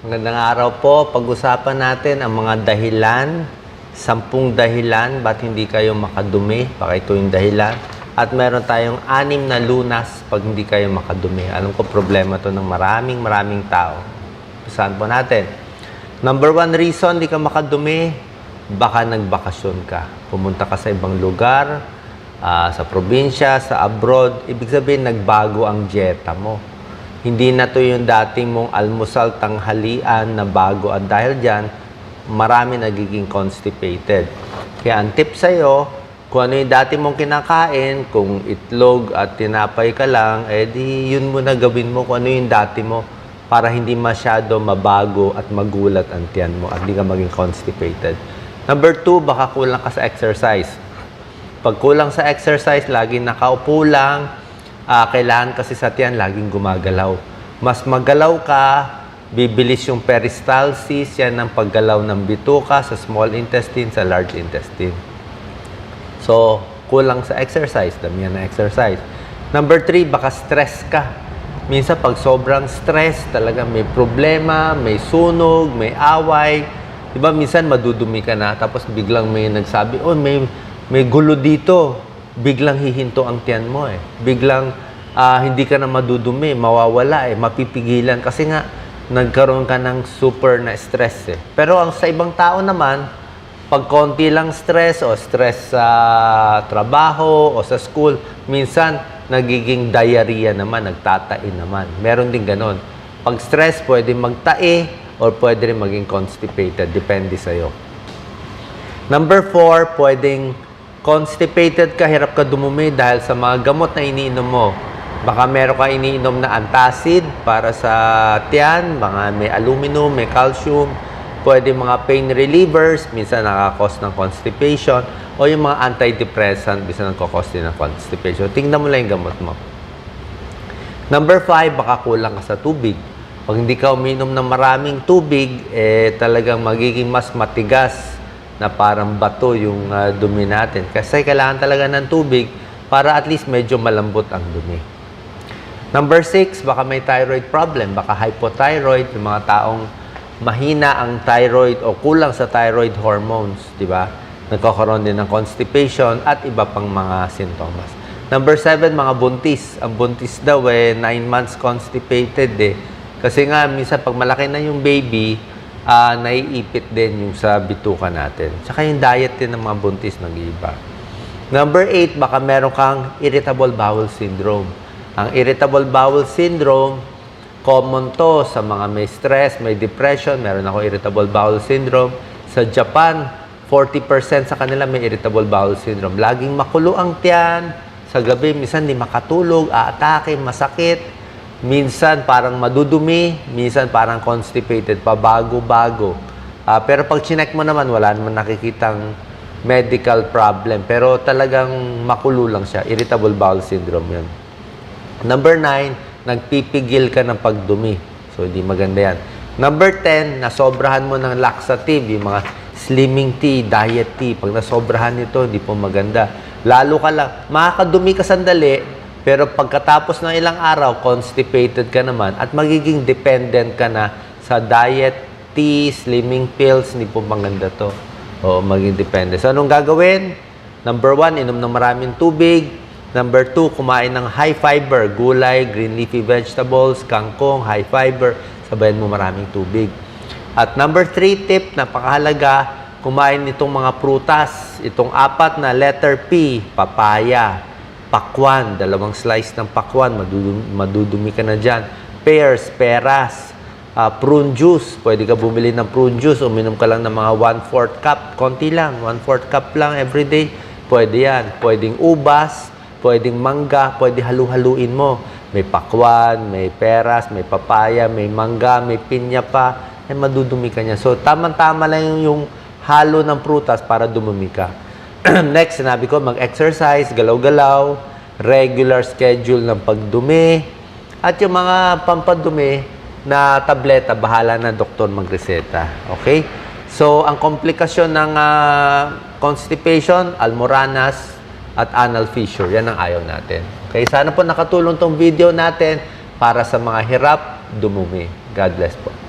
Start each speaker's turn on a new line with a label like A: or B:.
A: Magandang araw po. Pag-usapan natin ang mga dahilan, 10 dahilan ba't hindi kayo makadumi. Baka ito yung dahilan. At meron tayong 6 na lunas pag hindi kayo makadumi. Alam ko problema to ng maraming tao. Saan po natin? Number 1 reason hindi ka makadumi, baka nagbakasyon ka. Pumunta ka sa ibang lugar, sa probinsya, sa abroad. Ibig sabihin, nagbago ang dieta mo. Hindi na to yung dating mong almusal, tanghalian na bago. At dahil dyan, marami nagiging constipated. Kaya ang tip sa'yo, kung ano yung dati mong kinakain, kung itlog at tinapay ka lang, di yun muna gawin mo kung ano yung dati mo para hindi masyado mabago at magulat ang tiyan mo at hindi ka maging constipated. Number 2, baka kulang ka sa exercise. Pag kulang sa exercise, laging nakaupo lang, kailangan kasi sa tiyan, laging gumagalaw. Mas magalaw ka, bibilis yung peristalsis, yan ang paggalaw ng bituka sa small intestine, sa large intestine. So, kulang sa exercise, damihan na exercise. Number 3, baka stress ka. Minsan, pag sobrang stress, talaga may problema, may sunog, may away. Diba, minsan madudumi ka na, tapos biglang may nagsabi, oh, may gulo dito. Biglang hihinto ang tiyan mo eh. Biglang hindi ka na madudumi, mawawala eh, mapipigilan. Kasi nga, nagkaroon ka ng super na stress eh. Pero ang sa ibang tao naman, pag konti lang stress o stress sa trabaho o sa school, minsan nagiging diarrhea naman, nagtatain naman. Meron din ganon. Pag stress, pwede magtae or pwede rin maging constipated. Depende sa'yo. Number 4, pwedeng constipated ka, hirap ka dumumi dahil sa mga gamot na iniinom mo. Baka meron ka iniinom na antacid para sa tiyan, mga may aluminum, may calcium, pwede mga pain relievers, minsan nakakos ng constipation, o yung mga antidepressant, minsan nakakos din ng constipation. Tingnan mo lang yung gamot mo. Number 5, baka kulang ka sa tubig. Pag hindi ka uminom ng maraming tubig, talagang magiging mas matigas na parang bato yung dumi natin. Kasi kailangan talaga ng tubig para at least medyo malambot ang dumi. Number 6, baka may thyroid problem. Baka hypothyroid, yung mga taong mahina ang thyroid o kulang sa thyroid hormones, di ba? Nagkakaroon din ng constipation at iba pang mga sintomas. Number 7, mga buntis. Ang buntis daw 9 months constipated eh. Kasi nga, minsan pag malaki na yung baby, naiipit din yung sa bituka natin. Tsaka yung diet din ng mga buntis nag-iiba. Number 8, baka meron kang irritable bowel syndrome. Ang irritable bowel syndrome, common to sa mga may stress, may depression. Meron ako irritable bowel syndrome. Sa Japan, 40% sa kanila may irritable bowel syndrome. Laging makulo ang tiyan. Sa gabi, minsan di makatulog, aatake, masakit. Minsan parang madudumi, minsan parang constipated, pabago-bago. Pero pag chinek mo naman, wala naman nakikitang medical problem. Pero talagang makulo lang siya. Irritable bowel syndrome yun. Number 9, nagpipigil ka ng pagdumi. So, hindi maganda yan. Number 10, nasobrahan mo ng laxative, yung mga slimming tea, diet tea. Pag nasobrahan nito, hindi po maganda. Lalo ka lang, makakadumi ka sandali, pero pagkatapos ng ilang araw, constipated ka naman at magiging dependent ka na sa diet, tea, slimming pills, hindi po maganda to. O maging dependent. So, anong gagawin? Number 1, inom ng maraming tubig. Number 2, kumain ng high fiber, gulay, green leafy vegetables, kangkong, high fiber. Sabayan mo maraming tubig. At number 3 tip, napakahalaga, kumain nitong mga prutas. Itong 4 na letter P, papaya. Pakwan, 2 slice ng pakwan, madudumi ka na dyan. Pears, peras, prune juice, pwede ka bumili ng prune juice, uminom ka lang ng mga 1/4 cup, konti lang, 1/4 cup lang everyday, pwede yan. Pwedeng ubas, pwedeng mangga, pwede halu-haluin mo. May pakwan, may peras, may papaya, may mangga, may pinya pa, madudumi ka niya. So, tamang-tama lang yung halo ng prutas para dumumi ka. Next, sinabi ko, mag-exercise, galaw-galaw, regular schedule ng pagdumi, at yung mga pampadumi na tableta, bahala na doktor magreseta. Okay? So, ang komplikasyon ng constipation, almoranas, at anal fissure. Yan ang ayaw natin. Okay? Sana po nakatulong tong video natin para sa mga hirap dumumi. God bless po.